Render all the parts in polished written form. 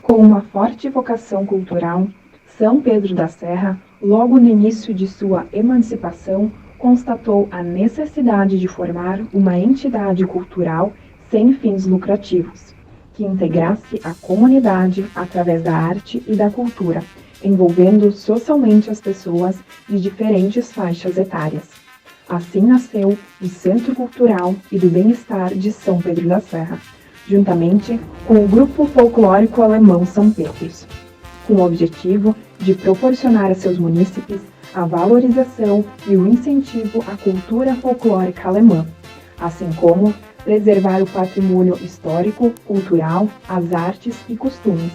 Com uma forte vocação cultural, São Pedro da Serra, logo no início de sua emancipação, constatou a necessidade de formar uma entidade cultural sem fins lucrativos, que integrasse a comunidade através da arte e da cultura, envolvendo socialmente as pessoas de diferentes faixas etárias. Assim nasceu o Centro Cultural e do Bem-Estar de São Pedro da Serra, juntamente com o Grupo Folclórico Alemão São Petros, com o objetivo de proporcionar a seus munícipes a valorização e o incentivo à cultura folclórica alemã, assim como preservar o patrimônio histórico, cultural, as artes e costumes,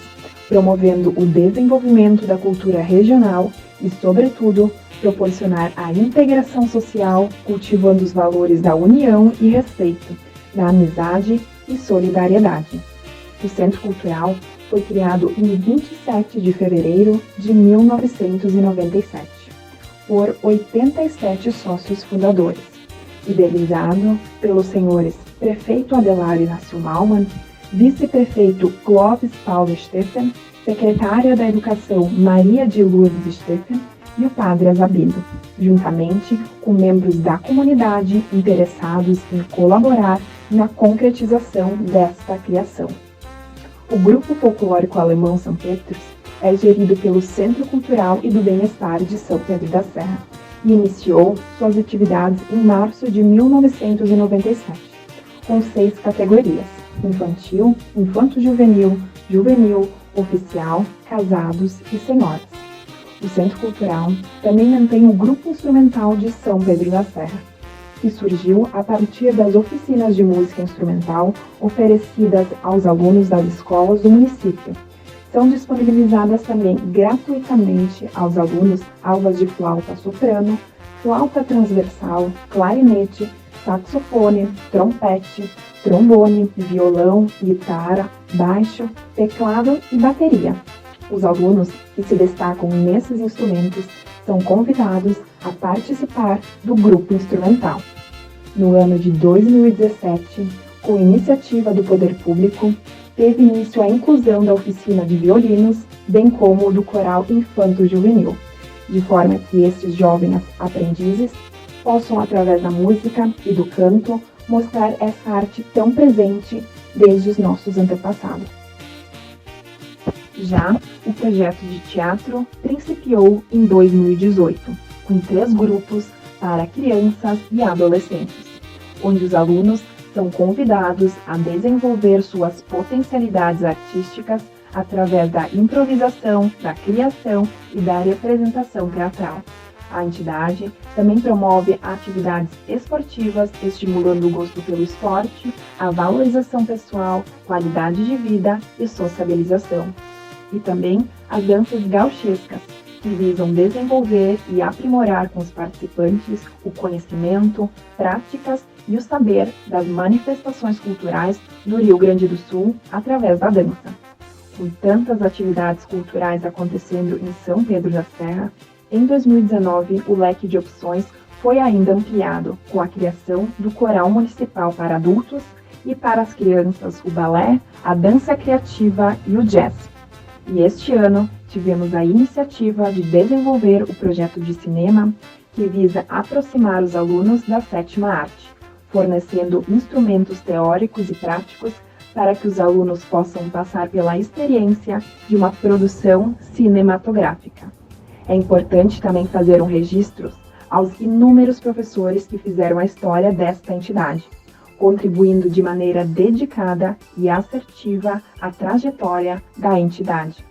promovendo o desenvolvimento da cultura regional e, sobretudo, proporcionar a integração social, cultivando os valores da união e respeito, da amizade e solidariedade. O Centro Cultural foi criado em 27 de fevereiro de 1997, por 87 sócios fundadores, idealizado pelos senhores Prefeito Adelar Inácio Malman, Vice-Prefeito Clóvis Paulo Steffen, Secretária da Educação Maria de Lourdes Steffen e o Padre Azabido, juntamente com membros da comunidade interessados em colaborar na concretização desta criação. O Grupo Folclórico Alemão São Petros é gerido pelo Centro Cultural e do Bem-Estar de São Pedro da Serra e iniciou suas atividades em março de 1997, com 6 categorias: infantil, infanto-juvenil, juvenil, oficial, casados e senhoras. O Centro Cultural também mantém o Grupo Instrumental de São Pedro da Serra, que surgiu a partir das oficinas de música instrumental oferecidas aos alunos das escolas do município. São disponibilizadas também gratuitamente aos alunos aulas de flauta soprano, flauta transversal, clarinete, saxofone, trompete, trombone, violão, guitarra, baixo, teclado e bateria. Os alunos que se destacam nesses instrumentos são convidados a participar do grupo instrumental. No ano de 2017, com iniciativa do Poder Público, teve início a inclusão da oficina de violinos, bem como do coral infanto-juvenil, de forma que esses jovens aprendizes possam, através da música e do canto, mostrar essa arte tão presente desde os nossos antepassados. Já o projeto de teatro principiou em 2018, com 3 grupos para crianças e adolescentes, onde os alunos são convidados a desenvolver suas potencialidades artísticas através da improvisação, da criação e da representação teatral. A entidade também promove atividades esportivas, estimulando o gosto pelo esporte, a valorização pessoal, qualidade de vida e sociabilização. E também as danças gauchescas, que visam desenvolver e aprimorar com os participantes o conhecimento, práticas e o saber das manifestações culturais do Rio Grande do Sul através da dança. Com tantas atividades culturais acontecendo em São Pedro da Serra, em 2019 o leque de opções foi ainda ampliado com a criação do Coral Municipal para adultos e para as crianças o balé, a dança criativa e o jazz. E este ano tivemos a iniciativa de desenvolver o projeto de cinema que visa aproximar os alunos da 7ª arte, fornecendo instrumentos teóricos e práticos para que os alunos possam passar pela experiência de uma produção cinematográfica. É importante também fazer um registro aos inúmeros professores que fizeram a história desta entidade, contribuindo de maneira dedicada e assertiva à trajetória da entidade.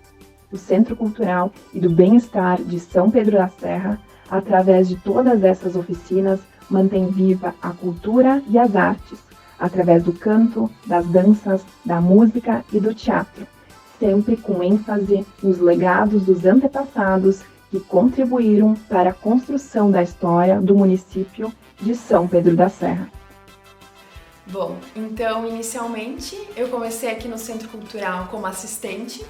O Centro Cultural e do Bem-Estar de São Pedro da Serra, através de todas essas oficinas, mantém viva a cultura e as artes, através do canto, das danças, da música e do teatro, sempre com ênfase nos legados dos antepassados que contribuíram para a construção da história do município de São Pedro da Serra. Bom, então inicialmente eu comecei aqui no Centro Cultural como assistente,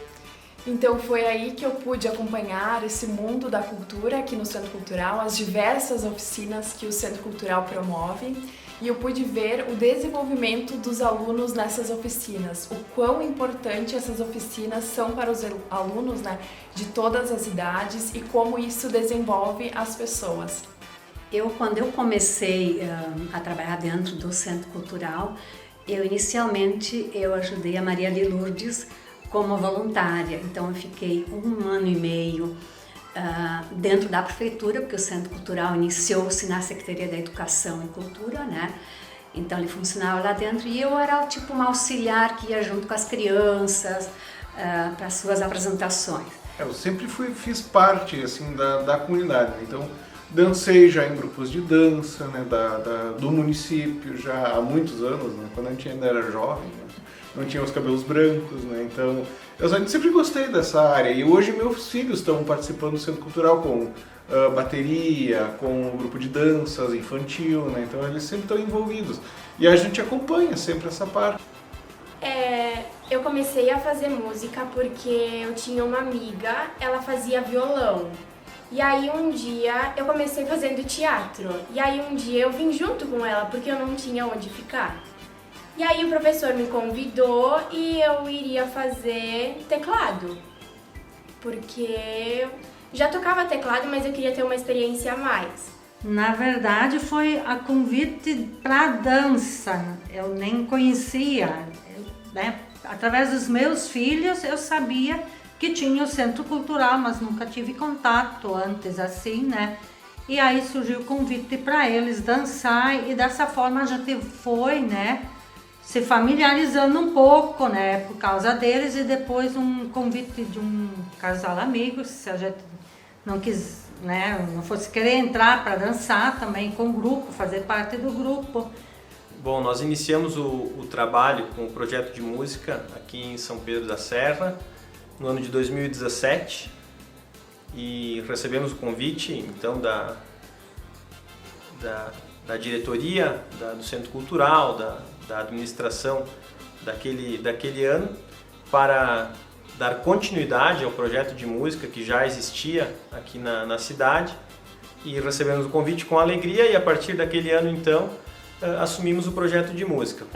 então foi aí que eu pude acompanhar esse mundo da cultura aqui no Centro Cultural, as diversas oficinas que o Centro Cultural promove, e eu pude ver o desenvolvimento dos alunos nessas oficinas, o quão importante essas oficinas são para os alunos, né, de todas as idades e como isso desenvolve as pessoas. Quando eu comecei a trabalhar dentro do Centro Cultural, inicialmente eu ajudei a Maria de Lourdes como voluntária. Então eu fiquei 1 ano e meio dentro da prefeitura, porque o Centro Cultural iniciou-se na Secretaria da Educação e Cultura, né? Então ele funcionava lá dentro e eu era tipo uma auxiliar que ia junto com as crianças para as suas apresentações. Eu sempre fiz parte assim, da comunidade, então dancei já em grupos de dança, né, do município já há muitos anos, né, quando a gente ainda era jovem, né, não tinha os cabelos brancos, né, então eu sempre gostei dessa área e hoje meus filhos estão participando do Centro Cultural com bateria, com o grupo de danças infantil, né, então eles sempre estão envolvidos e a gente acompanha sempre essa parte. Eu comecei a fazer música porque eu tinha uma amiga, ela fazia violão. E aí um dia eu comecei fazendo teatro. E aí um dia eu vim junto com ela porque eu não tinha onde ficar. E aí o professor me convidou e eu iria fazer teclado. Porque eu já tocava teclado, mas eu queria ter uma experiência a mais. Na verdade foi a convite para dança. Eu nem conhecia, né? Através dos meus filhos eu sabia que tinha o Centro Cultural, mas nunca tive contato antes assim, né? E aí surgiu o convite para eles dançar e dessa forma a gente foi, né, se familiarizando um pouco, né, por causa deles e depois um convite de um casal amigo, se a gente não quis, né, não fosse querer entrar para dançar também com o grupo, fazer parte do grupo. Bom, nós iniciamos o trabalho com o projeto de música aqui em São Pedro da Serra no ano de 2017 e recebemos o convite então da diretoria do Centro Cultural, da administração daquele ano para dar continuidade ao projeto de música que já existia aqui na cidade e recebemos o convite com alegria e a partir daquele ano então assumimos o projeto de música.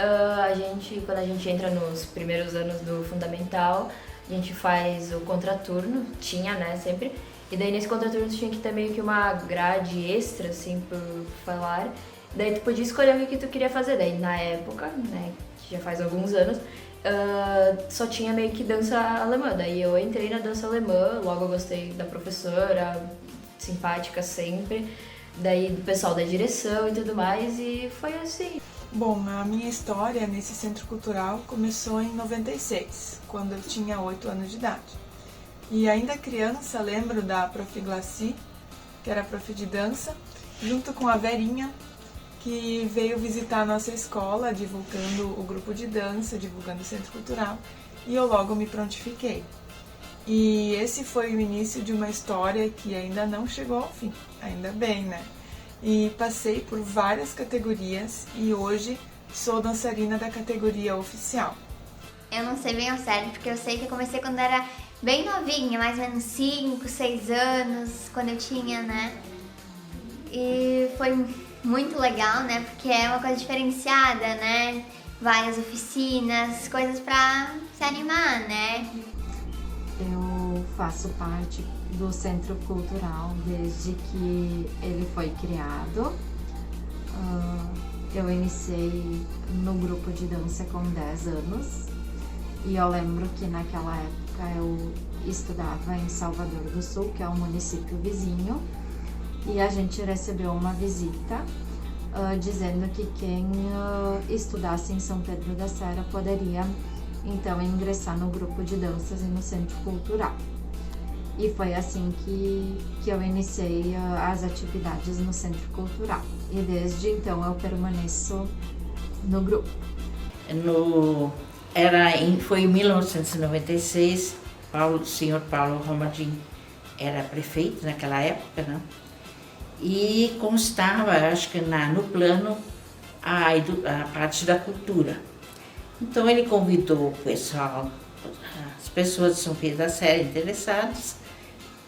Quando a gente entra nos primeiros anos do fundamental, a gente faz o contraturno, tinha, né, sempre. E daí nesse contraturno tu tinha que ter meio que uma grade extra, assim, por falar. Daí tu podia escolher o que tu queria fazer. Daí na época, né, que já faz alguns anos, só tinha meio que dança alemã. Daí eu entrei na dança alemã, logo eu gostei da professora, simpática sempre. Daí do pessoal da direção e tudo mais, e foi assim. Bom, a minha história nesse centro cultural começou em 96, quando eu tinha 8 anos de idade. E ainda criança, lembro da Prof. Glaci, que era prof de dança, junto com a Verinha, que veio visitar a nossa escola, divulgando o grupo de dança, divulgando o centro cultural, e eu logo me prontifiquei. E esse foi o início de uma história que ainda não chegou ao fim, ainda bem, né? E passei por várias categorias e hoje sou dançarina da categoria oficial. Eu não sei bem ao certo, porque eu sei que eu comecei quando era bem novinha, mais ou menos 5, 6 anos, quando eu tinha, né? E foi muito legal, né? Porque é uma coisa diferenciada, né? Várias oficinas, coisas pra se animar, né? Eu faço parte do Centro Cultural desde que ele foi criado. Eu iniciei no grupo de dança com 10 anos e eu lembro que naquela época eu estudava em Salvador do Sul, que é um município vizinho, e a gente recebeu uma visita dizendo que quem estudasse em São Pedro da Serra poderia então ingressar no grupo de danças e no Centro Cultural. E foi assim que eu iniciei as atividades no Centro Cultural. E desde então eu permaneço no grupo. Foi em 1996, o senhor Paulo Romadinho era prefeito naquela época, né? E constava, acho que no plano, a parte da cultura. Então ele convidou o pessoal, as pessoas de São Pedro da Serra interessadas,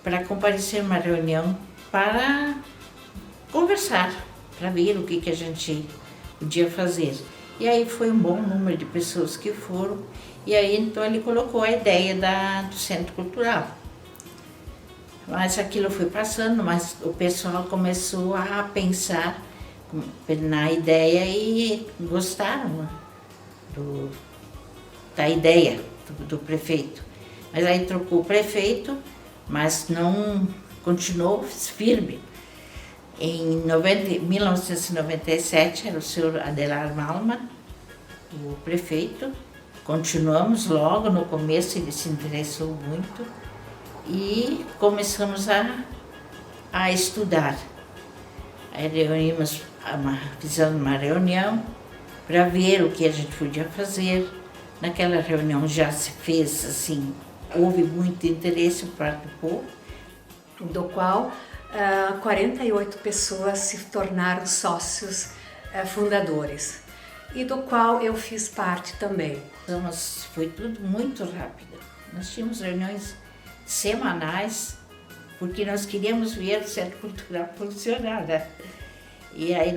para comparecer numa reunião para conversar, para ver o que a gente podia fazer. E aí foi um bom número de pessoas que foram, e aí então ele colocou a ideia do Centro Cultural. Mas aquilo foi passando, mas o pessoal começou a pensar na ideia e gostaram da ideia do prefeito. Mas aí trocou o prefeito, mas não continuou firme. Em 1997 era o senhor Adelar Malman, o prefeito. Continuamos logo no começo, ele se interessou muito e começamos a estudar. Aí fizemos uma reunião para ver o que a gente podia fazer. Naquela reunião já se fez assim, houve muito interesse por parte do povo, do qual 48 pessoas se tornaram sócios fundadores, e do qual eu fiz parte também. Então, foi tudo muito rápido. Nós tínhamos reuniões semanais, porque nós queríamos ver o Centro Cultural funcionar, né? E aí,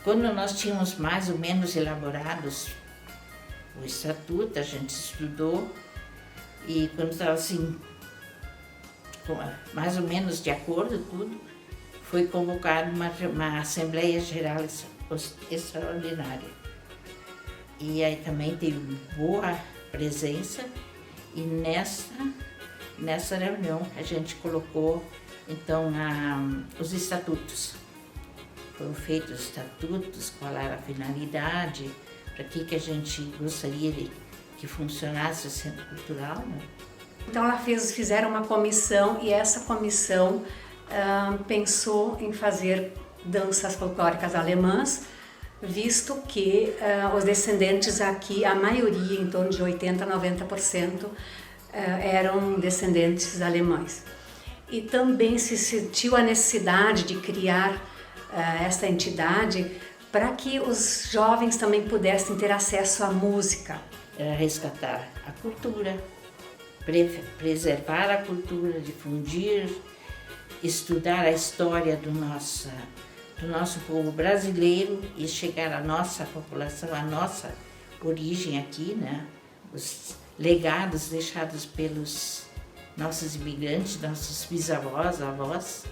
quando nós tínhamos mais ou menos elaborados o estatuto, a gente estudou, e quando estava assim, mais ou menos de acordo tudo, foi convocada uma Assembleia Geral extraordinária. E aí também teve boa presença, e nessa reunião a gente colocou então os estatutos. Foram feitos os estatutos, qual era a finalidade, para que a gente gostaria que funcionasse o Centro Cultural, né? Então fizeram uma comissão, e essa comissão pensou em fazer danças folclóricas alemãs, visto que os descendentes aqui, a maioria, em torno de 80% a 90%, eram descendentes alemães. E também se sentiu a necessidade de criar essa entidade para que os jovens também pudessem ter acesso à música. Resgatar a cultura, preservar a cultura, difundir, estudar a história do nosso povo brasileiro e chegar à nossa população, à nossa origem aqui, né? Os legados deixados pelos nossos imigrantes, nossos bisavós, avós.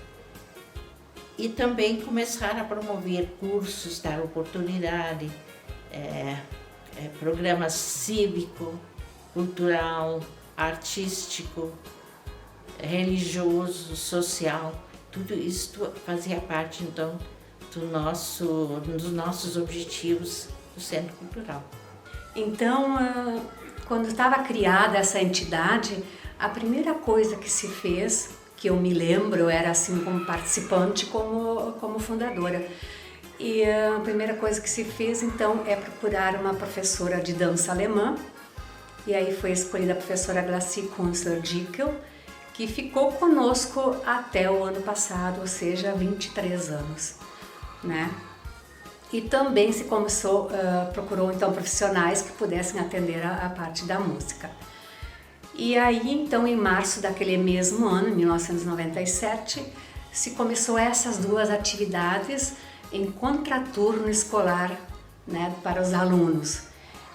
E também começar a promover cursos, dar oportunidade, programas cívico, cultural, artístico, religioso, social. Tudo isso fazia parte, então, dos nossos objetivos do Centro Cultural. Então, quando estava criada essa entidade, a primeira coisa que se fez, que eu me lembro, era assim como participante, como fundadora. E a primeira coisa que se fez, então, é procurar uma professora de dança alemã. E aí foi escolhida a professora Glacy Kunstler-Dickel, que ficou conosco até o ano passado, ou seja, 23 anos, né? E também se procurou então profissionais que pudessem atender a parte da música. E aí, então, em março daquele mesmo ano, em 1997, se começou essas duas atividades em contraturno escolar, né, para os alunos,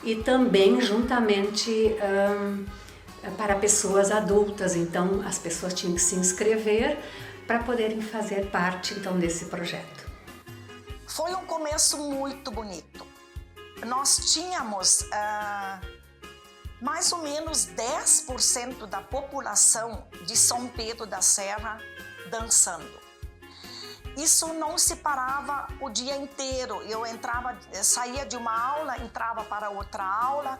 e também juntamente para pessoas adultas. Então, as pessoas tinham que se inscrever para poderem fazer parte então desse projeto. Foi um começo muito bonito. Nós tínhamos mais ou menos 10% da população de São Pedro da Serra dançando. Isso não se parava o dia inteiro. Eu saía de uma aula, entrava para outra aula.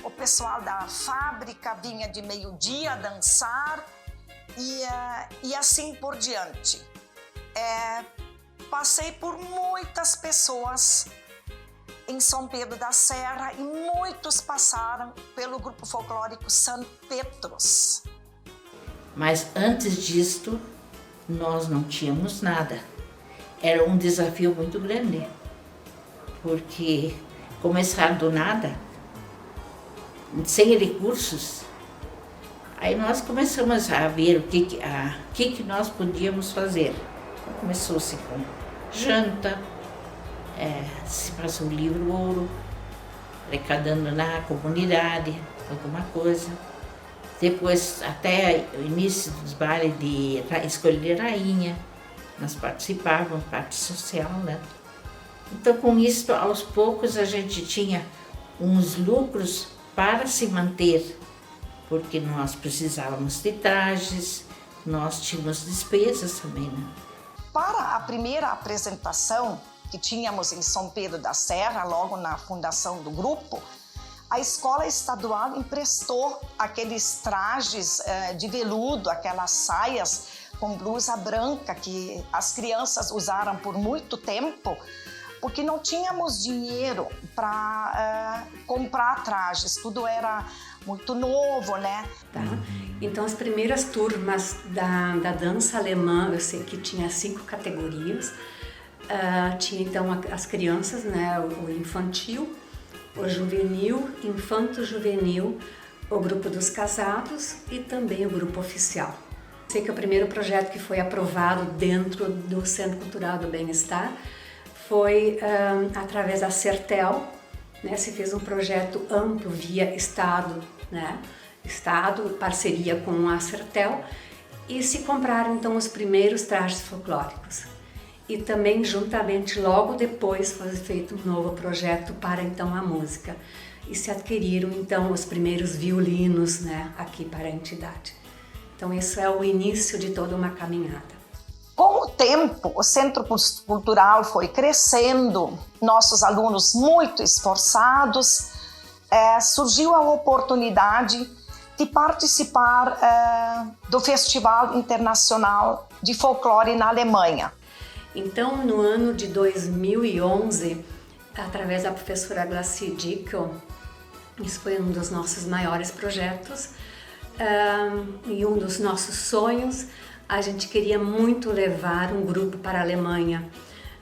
O pessoal da fábrica vinha de meio-dia dançar e assim por diante. Passei por muitas pessoas em São Pedro da Serra e muitos passaram pelo grupo folclórico São Petros. Mas antes disto, nós não tínhamos nada. Era um desafio muito grande, porque começar do nada, sem recursos, aí nós começamos a ver o que nós podíamos fazer. Começou-se com janta, se faz um livro ouro, arrecadando na comunidade alguma coisa. Depois, até o início dos bailes de escolha de rainha, nós participávamos, parte social, né? Então, com isso, aos poucos, a gente tinha uns lucros para se manter, porque nós precisávamos de trajes, nós tínhamos despesas também, né? Para a primeira apresentação que tínhamos em São Pedro da Serra, logo na fundação do grupo, a escola estadual emprestou aqueles trajes de veludo, aquelas saias com blusa branca que as crianças usaram por muito tempo, porque não tínhamos dinheiro para comprar trajes, tudo era muito novo, né? Tá? Então, as primeiras turmas da dança alemã, eu sei que tinha 5 categorias. Tinha então as crianças, né? O infantil, o juvenil, infanto-juvenil, o grupo dos casados e também o grupo oficial. Sei que o primeiro projeto que foi aprovado dentro do Centro Cultural do Bem-Estar foi através da Sertel, né? Se fez um projeto amplo via Estado, né? Estado, parceria com a Sertel, e se compraram então os primeiros trajes folclóricos. E também juntamente logo depois foi feito um novo projeto para então a música. E se adquiriram então os primeiros violinos, né, aqui para a entidade. Então isso é o início de toda uma caminhada. Com o tempo, o Centro Cultural foi crescendo, nossos alunos muito esforçados, surgiu a oportunidade de participar do Festival Internacional de Folclore na Alemanha. Então, no ano de 2011, através da professora Glaci Dickel, isso foi um dos nossos maiores projetos e um dos nossos sonhos. A gente queria muito levar um grupo para a Alemanha,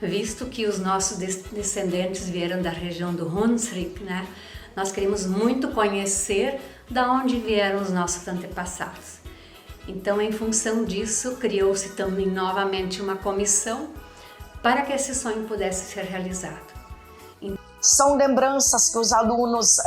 visto que os nossos descendentes vieram da região do Hunsrück, né? Nós queríamos muito conhecer da onde vieram os nossos antepassados. Então, em função disso, criou-se também novamente uma comissão para que esse sonho pudesse ser realizado. São lembranças que os alunos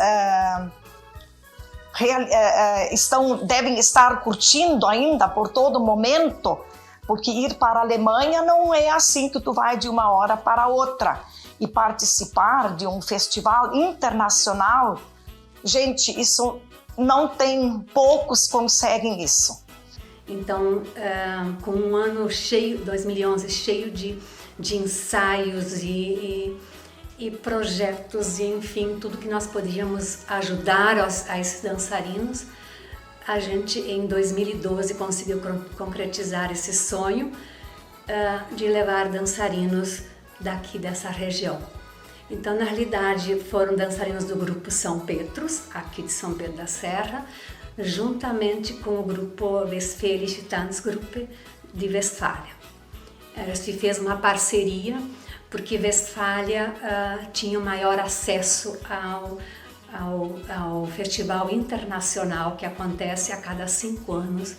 devem estar curtindo ainda por todo momento, porque ir para a Alemanha não é assim que tu vai de uma hora para outra. E participar de um festival internacional, gente, isso não tem, poucos conseguem isso. Então, com um ano cheio, 2011, cheio de ensaios e projetos, e enfim, tudo que nós podíamos ajudar a esses dançarinos, a gente em 2012 conseguiu concretizar esse sonho de levar dançarinos daqui dessa região. Então, na realidade, foram dançarinos do grupo São Petrus, aqui de São Pedro da Serra, juntamente com o grupo Westfälische Tanzgruppe de Westfália. Se fez uma parceria, porque Westfália tinha o maior acesso ao festival internacional que acontece a cada 5 anos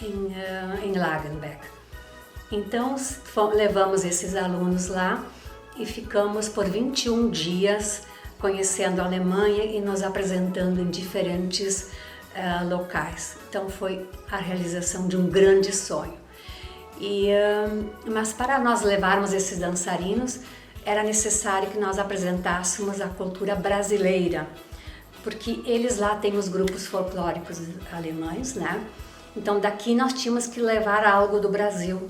em Lagenbeck. Então, levamos esses alunos lá e ficamos por 21 dias conhecendo a Alemanha e nos apresentando em diferentes locais. Então, foi a realização de um grande sonho. Mas para nós levarmos esses dançarinos, era necessário que nós apresentássemos a cultura brasileira, porque eles lá têm os grupos folclóricos alemães, né? Então, daqui nós tínhamos que levar algo do Brasil.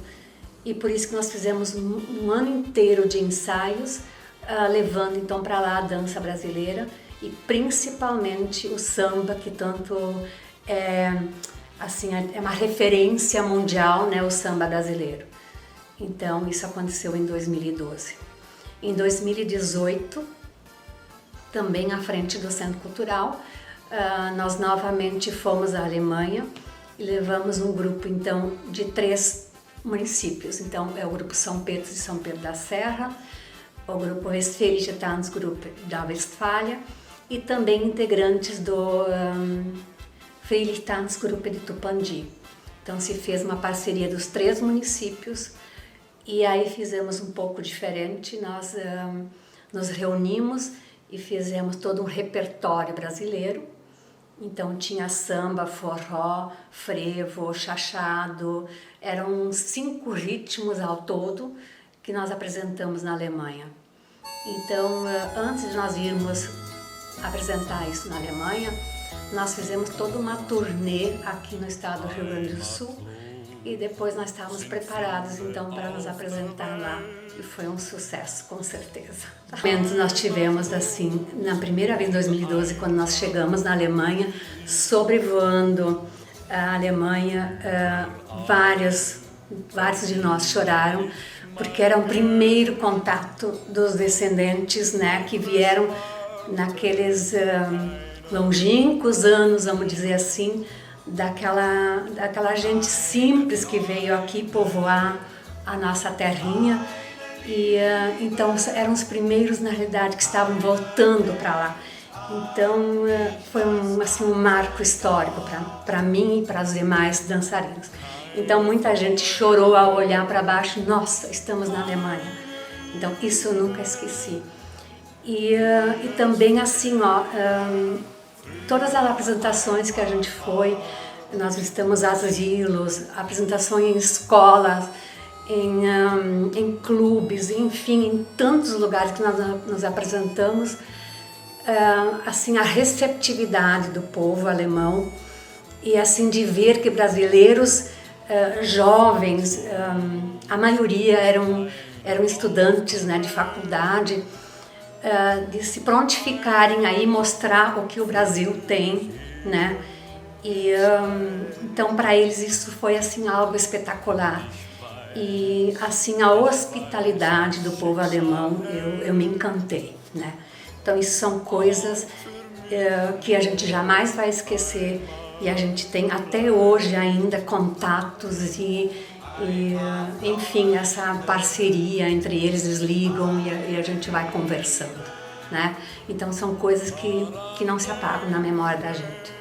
E por isso que nós fizemos um ano inteiro de ensaios, levando então para lá a dança brasileira e principalmente o samba, que tanto é uma referência mundial, né, o samba brasileiro. Então isso aconteceu em 2012. Em 2018, também à frente do Centro Cultural, nós novamente fomos à Alemanha e levamos um grupo então de 3 municípios. Então é o grupo São Pedro de São Pedro da Serra, o grupo Westfälische Tanzgruppe da Westfália e também integrantes do Freilich Tanzgruppe de Tupandi. Então se fez uma parceria dos 3 municípios e aí fizemos um pouco diferente. Nós nos reunimos e fizemos todo um repertório brasileiro. Então tinha samba, forró, frevo, chachado, eram 5 ritmos ao todo que nós apresentamos na Alemanha. Então, antes de nós irmos apresentar isso na Alemanha, nós fizemos toda uma turnê aqui no estado do Rio Grande do Sul e depois nós estávamos preparados então para nos apresentar lá e foi um sucesso, com certeza. Nós tivemos assim, na primeira vez em 2012, quando nós chegamos na Alemanha, sobrevoando a Alemanha, vários de nós choraram porque era o primeiro contato dos descendentes, né, que vieram naqueles longínquos anos, vamos dizer assim, daquela gente simples que veio aqui povoar a nossa terrinha. E então eram os primeiros, na realidade, que estavam voltando para lá. Então foi um marco histórico para mim e para os demais dançarinos. Então muita gente chorou ao olhar para baixo, nossa, estamos na Alemanha. Então isso eu nunca esqueci. E também assim, todas as apresentações que a gente foi, nós visitamos asilos, apresentações em escolas, em clubes, enfim, em tantos lugares que nós nos apresentamos, assim, a receptividade do povo alemão e assim de ver que brasileiros jovens, a maioria eram estudantes, né, de faculdade, de se prontificarem aí mostrar o que o Brasil tem, né? E então para eles isso foi assim algo espetacular. E assim a hospitalidade do povo alemão eu me encantei, né? Então isso são coisas que a gente jamais vai esquecer e a gente tem até hoje ainda contatos e enfim, essa parceria entre eles ligam e a gente vai conversando, né? Então são coisas que não se apagam na memória da gente.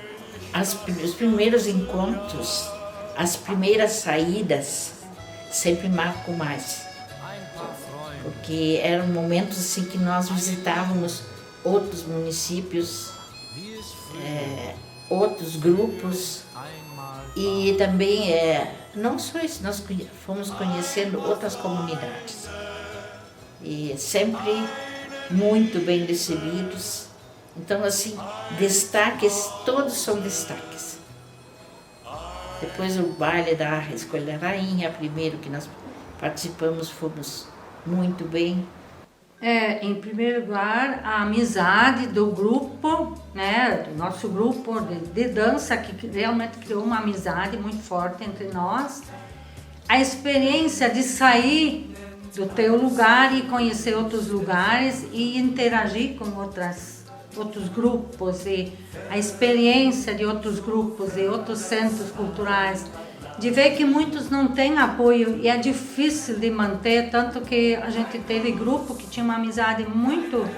Os primeiros encontros, as primeiras saídas sempre marcam mais, porque eram momentos assim que nós visitávamos outros municípios, outros grupos e também não só isso, nós fomos conhecendo outras comunidades e sempre muito bem recebidos. Então assim, destaques, todos são destaques. Depois o baile da Escolha da Rainha, primeiro que nós participamos, fomos muito bem. Em primeiro lugar, a amizade do grupo, né, do nosso grupo de dança, que realmente criou uma amizade muito forte entre nós. A experiência de sair do teu lugar e conhecer outros lugares e interagir com outros grupos, e a experiência de outros grupos e outros centros culturais, de ver que muitos não têm apoio e é difícil de manter, tanto que a gente teve grupo que tinha uma amizade muito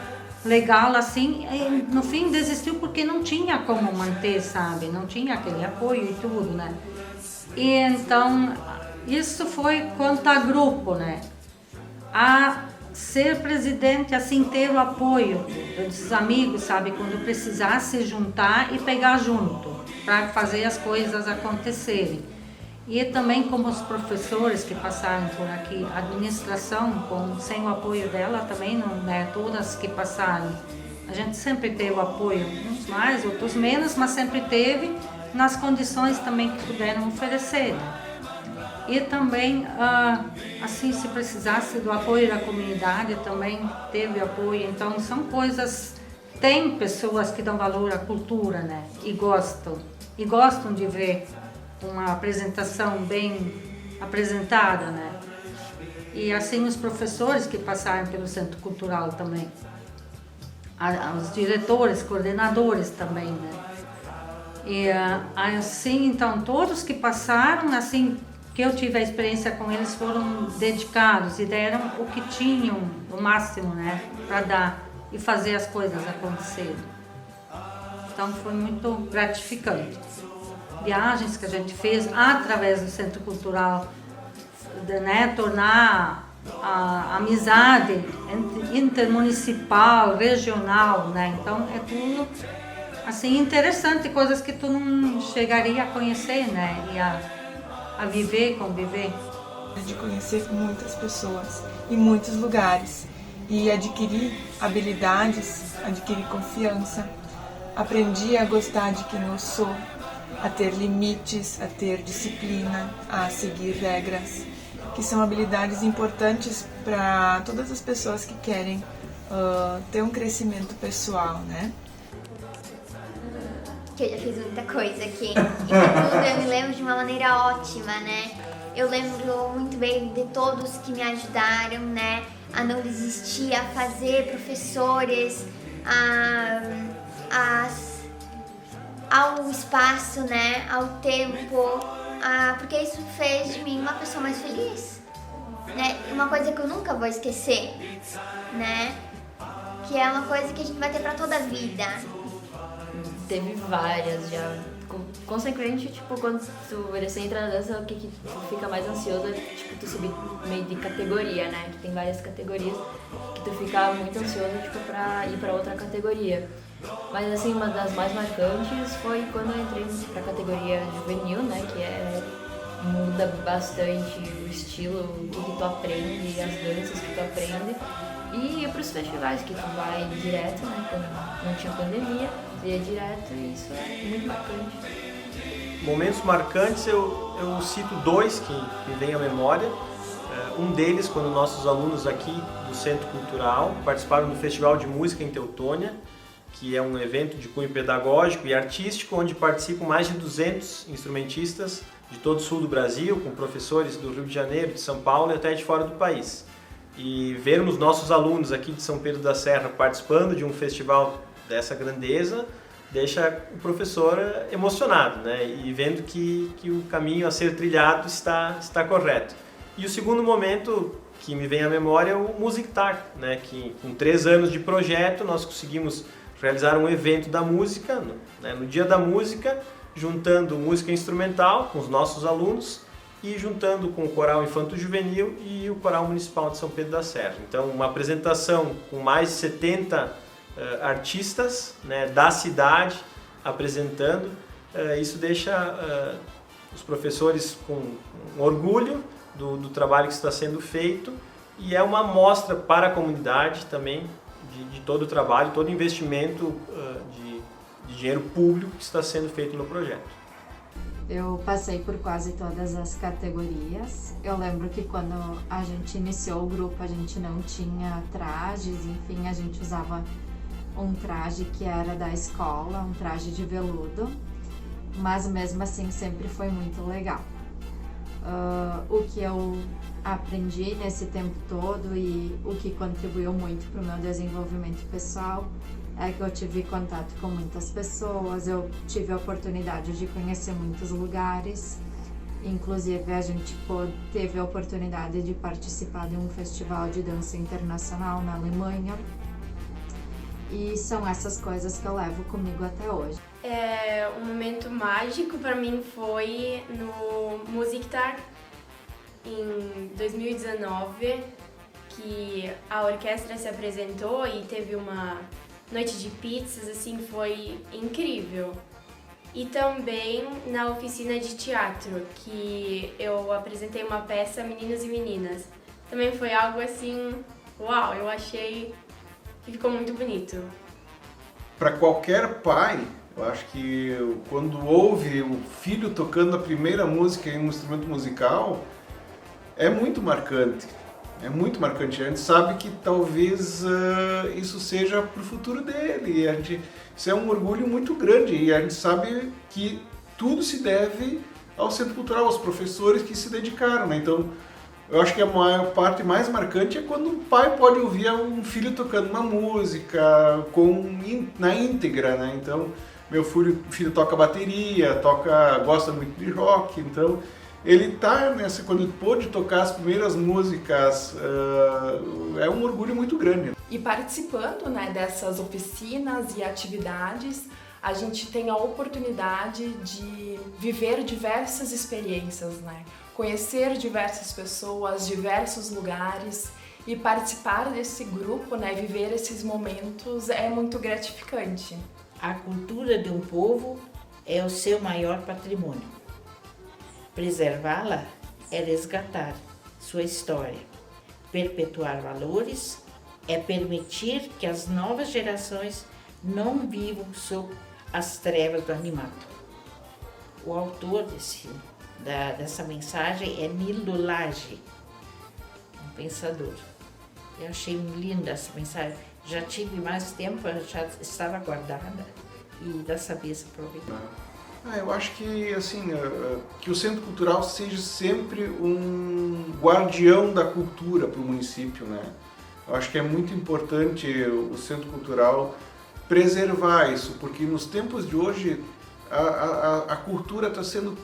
legal assim, e no fim desistiu porque não tinha como manter, sabe? Não tinha aquele apoio e tudo, né? E então, isso foi quanto a grupo, né? A ser presidente, assim, ter o apoio dos amigos, sabe? Quando precisar se juntar e pegar junto para fazer as coisas acontecerem. E também como os professores que passaram por aqui, a administração, sem o apoio dela também, não, né, todas que passaram, a gente sempre teve o apoio, uns mais, outros menos, mas sempre teve nas condições também que puderam oferecer. E também, assim, se precisasse do apoio da comunidade, também teve apoio. Então, são coisas, tem pessoas que dão valor à cultura, né, e gostam de ver uma apresentação bem apresentada, né? E assim os professores que passaram pelo Centro Cultural também, os diretores, coordenadores também, né? E assim, então, todos que passaram, assim, que eu tive a experiência com eles, foram dedicados e deram o que tinham, o máximo, né, para dar e fazer as coisas acontecerem. Então foi muito gratificante. Viagens que a gente fez através do Centro Cultural, né, tornar a amizade intermunicipal, regional, né? Então é tudo assim interessante, coisas que tu não chegaria a conhecer, né? E a viver, conviver. De conhecer muitas pessoas em muitos lugares e adquirir habilidades, adquirir confiança. Aprendi a gostar de quem eu sou, a ter limites, a ter disciplina, a seguir regras, que são habilidades importantes para todas as pessoas que querem ter um crescimento pessoal, né? Que eu já fiz muita coisa aqui. E tudo eu me lembro de uma maneira ótima, né? Eu lembro muito bem de todos que me ajudaram, né? A não desistir, a fazer, professores, ao espaço, né? Ao tempo, porque isso fez de mim uma pessoa mais feliz, né? Uma coisa que eu nunca vou esquecer, né? Que é uma coisa que a gente vai ter pra toda a vida. Teve várias já. Consequentemente, tipo, quando você entra na dança, o que tu fica mais ansioso é, tipo, tu subir meio de categoria, né? Que tem várias categorias que tu fica muito ansioso, tipo, pra ir pra outra categoria. Mas, assim, uma das mais marcantes foi quando eu entrei pra categoria juvenil, né? Que muda bastante o estilo, o que tu aprende, as danças que tu aprende. E ir pros festivais, que tu vai direto, né? Quando não tinha pandemia, ia direto e isso é muito marcante. Momentos marcantes, eu cito dois que me vêm à memória. Um deles, quando nossos alunos aqui do Centro Cultural participaram do Festival de Música em Teutônia, que é um evento de cunho pedagógico e artístico, onde participam mais de 200 instrumentistas de todo o sul do Brasil, com professores do Rio de Janeiro, de São Paulo e até de fora do país. E vermos nossos alunos aqui de São Pedro da Serra participando de um festival dessa grandeza deixa o professor emocionado, né? E vendo que o caminho a ser trilhado está correto. E o segundo momento que me vem à memória é o Musictar, né? Que com 3 anos de projeto nós conseguimos realizar um evento da música, né? No Dia da Música, juntando música instrumental com os nossos alunos e juntando com o Coral Infanto Juvenil e o Coral Municipal de São Pedro da Serra. Então, uma apresentação com mais de 70 artistas, né, da cidade apresentando. Isso deixa os professores com orgulho do trabalho que está sendo feito e é uma amostra para a comunidade também de todo o trabalho, todo o investimento de dinheiro público que está sendo feito no projeto. Eu passei por quase todas as categorias. Eu lembro que quando a gente iniciou o grupo, a gente não tinha trajes, enfim, a gente usava um traje que era da escola, um traje de veludo, mas mesmo assim sempre foi muito legal. O que eu aprendi nesse tempo todo e o que contribuiu muito para o meu desenvolvimento pessoal é que eu tive contato com muitas pessoas, eu tive a oportunidade de conhecer muitos lugares, inclusive a gente teve a oportunidade de participar de um festival de dança internacional na Alemanha e são essas coisas que eu levo comigo até hoje. Um momento mágico para mim foi no Musictar em 2019, que a orquestra se apresentou e teve uma noite de pizzas, assim, foi incrível. E também na oficina de teatro, que eu apresentei uma peça Meninos e Meninas. Também foi algo assim, uau, eu achei que ficou muito bonito. Para qualquer pai, eu acho que quando ouve o filho tocando a primeira música em um instrumento musical, é muito marcante. É muito marcante. A gente sabe que talvez isso seja para o futuro dele. Isso é um orgulho muito grande e a gente sabe que tudo se deve ao Centro Cultural, aos professores que se dedicaram, né? Então, eu acho que a maior parte mais marcante é quando o pai pode ouvir um filho tocando uma música na íntegra, né? Então, meu filho toca bateria, gosta muito de rock, então ele tá quando ele pôde tocar as primeiras músicas, é um orgulho muito grande. E participando, né, dessas oficinas e atividades, a gente tem a oportunidade de viver diversas experiências, né? Conhecer diversas pessoas, diversos lugares e participar desse grupo, né? Viver esses momentos é muito gratificante. A cultura de um povo é o seu maior patrimônio. Preservá-la é resgatar sua história. Perpetuar valores é permitir que as novas gerações não vivam sob as trevas do anonimato. O autor dessa mensagem é Nildo Lage, um pensador. Eu achei linda essa mensagem. Já tive mais tempo, já estava guardada e dessa vez aproveitei. Eu acho que assim, que o Centro Cultural seja sempre um guardião da cultura para o município, né? Eu acho que é muito importante o Centro Cultural preservar isso, porque nos tempos de hoje a cultura está sendo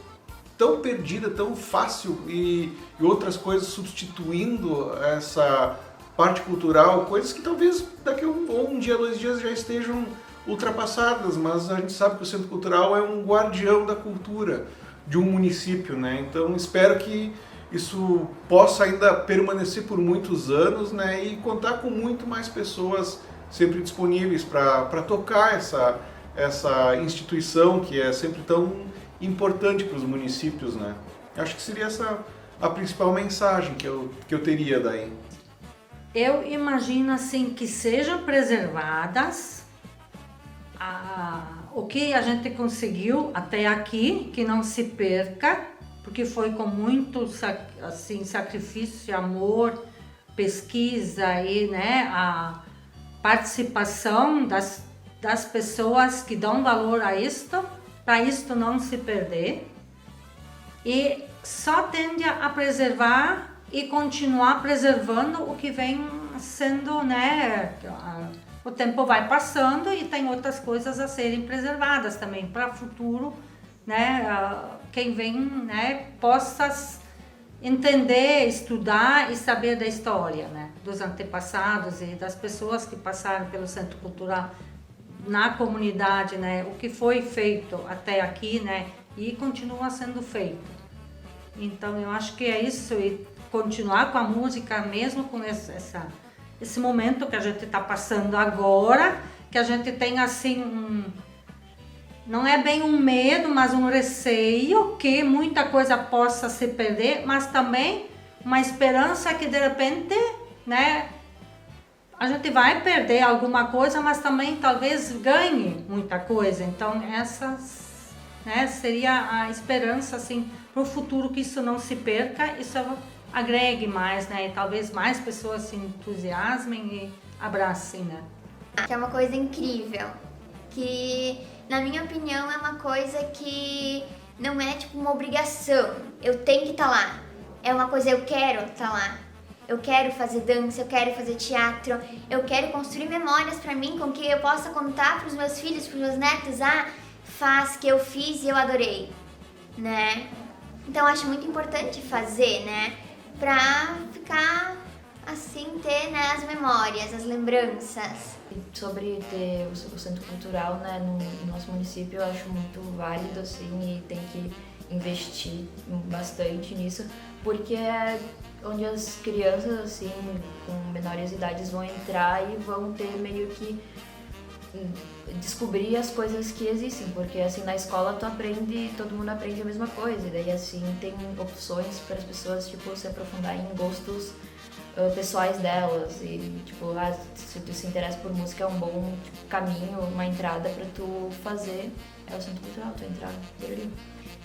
tão perdida, tão fácil e outras coisas substituindo essa parte cultural, coisas que talvez daqui um dia, 2 dias já estejam ultrapassadas, mas a gente sabe que o Centro Cultural é um guardião da cultura de um município, né? Então espero que isso possa ainda permanecer por muitos anos, né? E contar com muito mais pessoas sempre disponíveis para tocar essa instituição que é sempre tão importante para os municípios, né? Acho que seria essa a principal mensagem que eu teria daí. Eu imagino assim que sejam preservadas o que a gente conseguiu até aqui, que não se perca, porque foi com muito assim, sacrifício, amor, pesquisa e, né, a participação das pessoas que dão valor a isto, para isto não se perder. E só tende a preservar e continuar preservando o que vem sendo, né, o tempo vai passando e tem outras coisas a serem preservadas também para o futuro, né, quem vem, né, possa entender, estudar e saber da história, né, dos antepassados e das pessoas que passaram pelo Centro Cultural na comunidade, né, o que foi feito até aqui, né, e continua sendo feito. Então eu acho que é isso, e continuar com a música mesmo com esse momento que a gente está passando agora, que a gente tem assim não é bem um medo, mas um receio que muita coisa possa se perder, mas também uma esperança que de repente, né, a gente vai perder alguma coisa, mas também talvez ganhe muita coisa. Então essas, né, seria a esperança assim para o futuro, que isso não se perca, isso agregue mais, né, e talvez mais pessoas se entusiasmem e abracem, né. Que é uma coisa incrível, que na minha opinião é uma coisa que não é tipo uma obrigação, eu tenho que estar lá, é uma coisa eu quero estar lá, eu quero fazer dança, eu quero fazer teatro, eu quero construir memórias para mim com que eu possa contar para os meus filhos, para os meus netos, faz que eu fiz e eu adorei, né? Então eu acho muito importante fazer, né, para ficar assim, ter, né, as memórias, as lembranças. Sobre ter o Centro Cultural, né, no nosso município, eu acho muito válido, assim, e tem que investir bastante nisso, porque é onde as crianças, assim, com menores idades vão entrar e vão ter meio que descobrir as coisas que existem, porque assim na escola tu aprende, todo mundo aprende a mesma coisa, e daí assim tem opções para as pessoas tipo se aprofundar em gostos pessoais delas, e tipo se tu se interessa por música é um bom caminho, uma entrada para tu fazer, é o Centro Cultural, tu entrar por ali.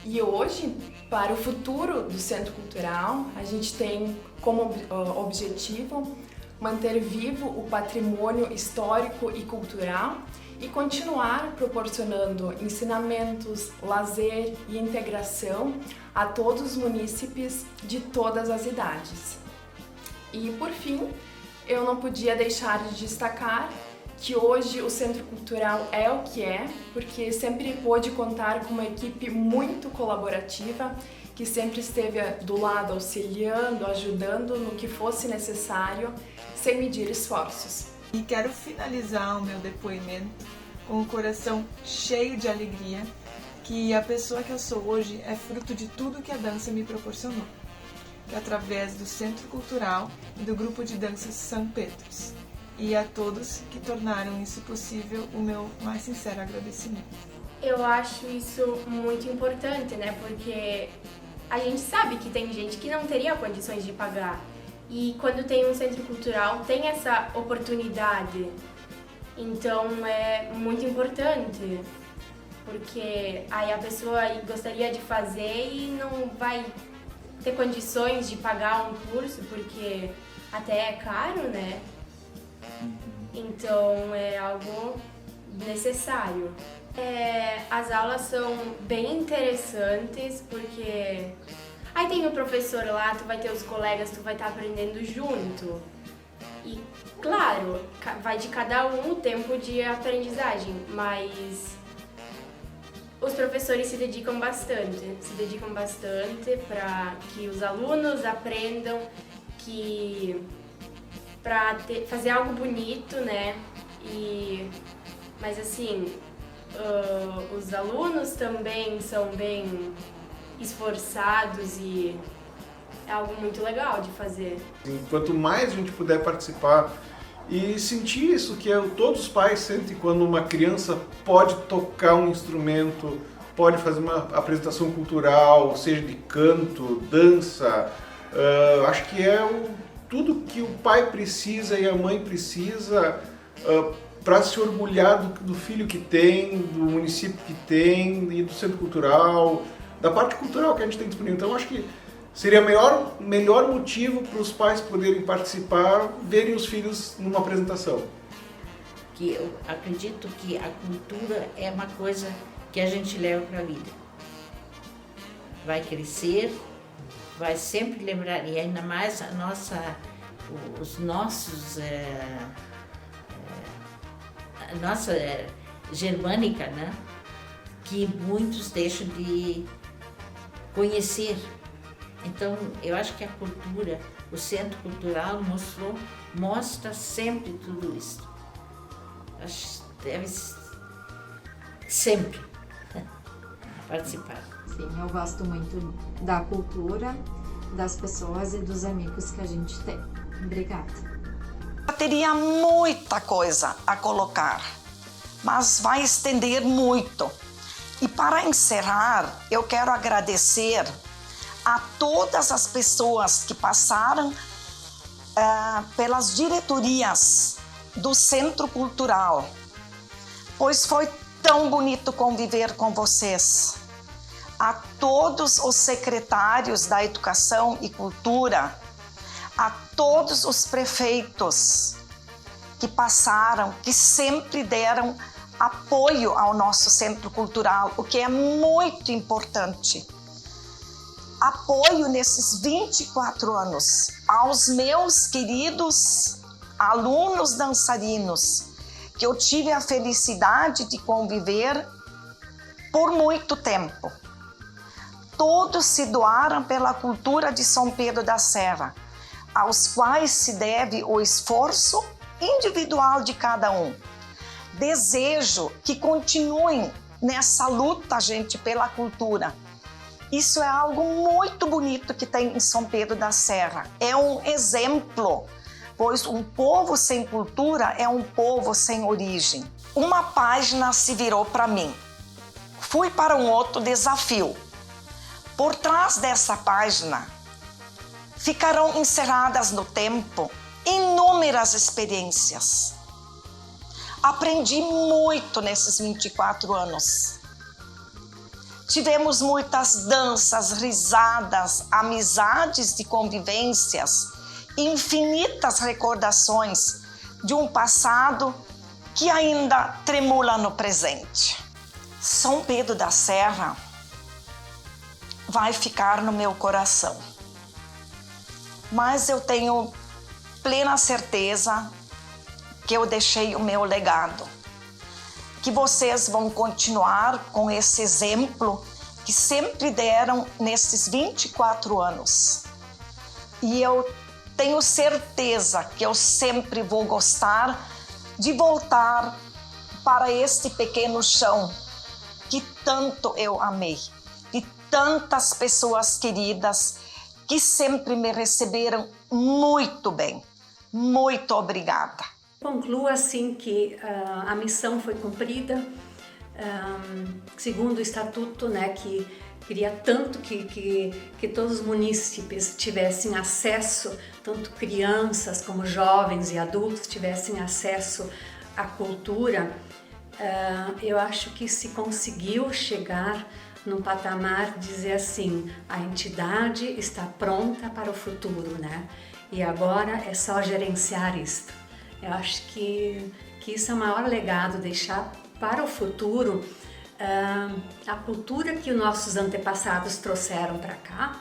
E hoje, para o futuro do Centro Cultural, a gente tem como objetivo manter vivo o patrimônio histórico e cultural e continuar proporcionando ensinamentos, lazer e integração a todos os munícipes de todas as idades. E por fim, eu não podia deixar de destacar que hoje o Centro Cultural é o que é, porque sempre pôde contar com uma equipe muito colaborativa, que sempre esteve do lado auxiliando, ajudando no que fosse necessário, sem medir esforços. E quero finalizar o meu depoimento com o coração cheio de alegria, que a pessoa que eu sou hoje é fruto de tudo que a dança me proporcionou, através do Centro Cultural e do grupo de danças São Pedros. E a todos que tornaram isso possível, o meu mais sincero agradecimento. Eu acho isso muito importante, né? Porque a gente sabe que tem gente que não teria condições de pagar. E quando tem um centro cultural, tem essa oportunidade. Então é muito importante, porque aí a pessoa gostaria de fazer e não vai ter condições de pagar um curso, porque até é caro, né? Então é algo necessário. As aulas são bem interessantes, porque aí tem o professor lá, tu vai ter os colegas, tu vai estar aprendendo junto. E claro, vai de cada um o tempo de aprendizagem, mas os professores se dedicam bastante para que os alunos aprendam para fazer algo bonito, né? Mas assim, os alunos também são bem esforçados e é algo muito legal de fazer. Quanto mais a gente puder participar e sentir isso que todos os pais sentem quando uma criança pode tocar um instrumento, pode fazer uma apresentação cultural, seja de canto, dança, acho que tudo que o pai precisa e a mãe precisa para se orgulhar do filho que tem, do município que tem e do centro cultural, da parte cultural que a gente tem disponível. Então acho que seria o melhor motivo para os pais poderem participar, verem os filhos numa apresentação. Que eu acredito que a cultura é uma coisa que a gente leva para a vida. Vai crescer, vai sempre lembrar, e ainda mais os nossos, a nossa germânica, né? Que muitos deixam de conhecer. Então, eu acho que a cultura, o Centro Cultural mostra sempre tudo isso. Acho que deve sempre participar. Sim, eu gosto muito da cultura, das pessoas e dos amigos que a gente tem. Obrigada. Eu teria muita coisa a colocar, mas vai estender muito. E para encerrar, eu quero agradecer a todas as pessoas que passaram pelas diretorias do Centro Cultural, pois foi tão bonito conviver com vocês. A todos os secretários da Educação e Cultura, a todos os prefeitos que passaram, que sempre deram apoio ao nosso Centro Cultural, o que é muito importante. Apoio nesses 24 anos aos meus queridos alunos dançarinos, que eu tive a felicidade de conviver por muito tempo. Todos se doaram pela cultura de São Pedro da Serra, aos quais se deve o esforço individual de cada um. Desejo que continuem nessa luta, gente, pela cultura. Isso é algo muito bonito que tem em São Pedro da Serra. É um exemplo, pois um povo sem cultura é um povo sem origem. Uma página se virou para mim. Fui para um outro desafio. Por trás dessa página ficarão encerradas no tempo inúmeras experiências. Aprendi muito nesses 24 anos. Tivemos muitas danças, risadas, amizades e convivências, infinitas recordações de um passado que ainda tremula no presente. São Pedro da Serra vai ficar no meu coração. Mas eu tenho plena certeza que eu deixei o meu legado. Que vocês vão continuar com esse exemplo que sempre deram nesses 24 anos. E eu tenho certeza que eu sempre vou gostar de voltar para este pequeno chão que tanto eu amei, de tantas pessoas queridas que sempre me receberam muito bem. Muito obrigada. Concluo assim que a missão foi cumprida, segundo o estatuto, né, que queria tanto que todos os munícipes tivessem acesso, tanto crianças como jovens e adultos tivessem acesso à cultura. Eu acho que se conseguiu chegar num patamar de dizer assim, a entidade está pronta para o futuro, né? E agora é só gerenciar isto. Eu acho que isso é o maior legado, deixar para o futuro a cultura que os nossos antepassados trouxeram para cá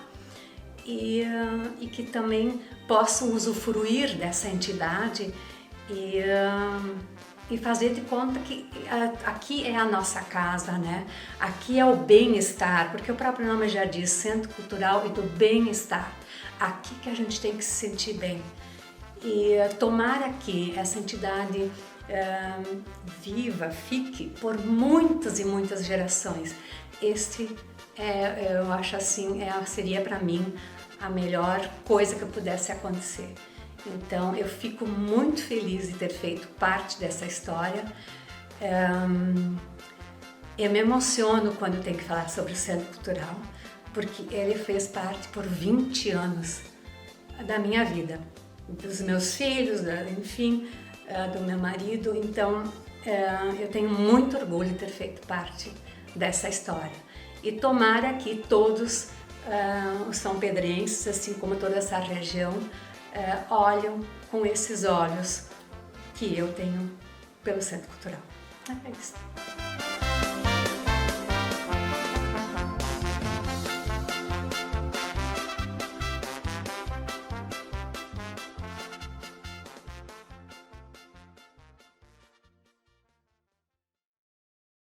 e que também possam usufruir dessa entidade e fazer de conta que aqui é a nossa casa, né? Aqui é o bem-estar, porque o próprio nome já diz, Centro Cultural e do Bem-Estar. Aqui que a gente tem que se sentir bem. E tomara que essa entidade viva, fique por muitas e muitas gerações. Eu acho assim, seria para mim a melhor coisa que pudesse acontecer. Então eu fico muito feliz de ter feito parte dessa história. Eu me emociono quando eu tenho que falar sobre o Centro Cultural, porque ele fez parte por 20 anos da minha vida, dos meus filhos, enfim, do meu marido. Então eu tenho muito orgulho de ter feito parte dessa história. E tomara que todos os são-pedrenses, assim como toda essa região, olham com esses olhos que eu tenho pelo Centro Cultural. É isso.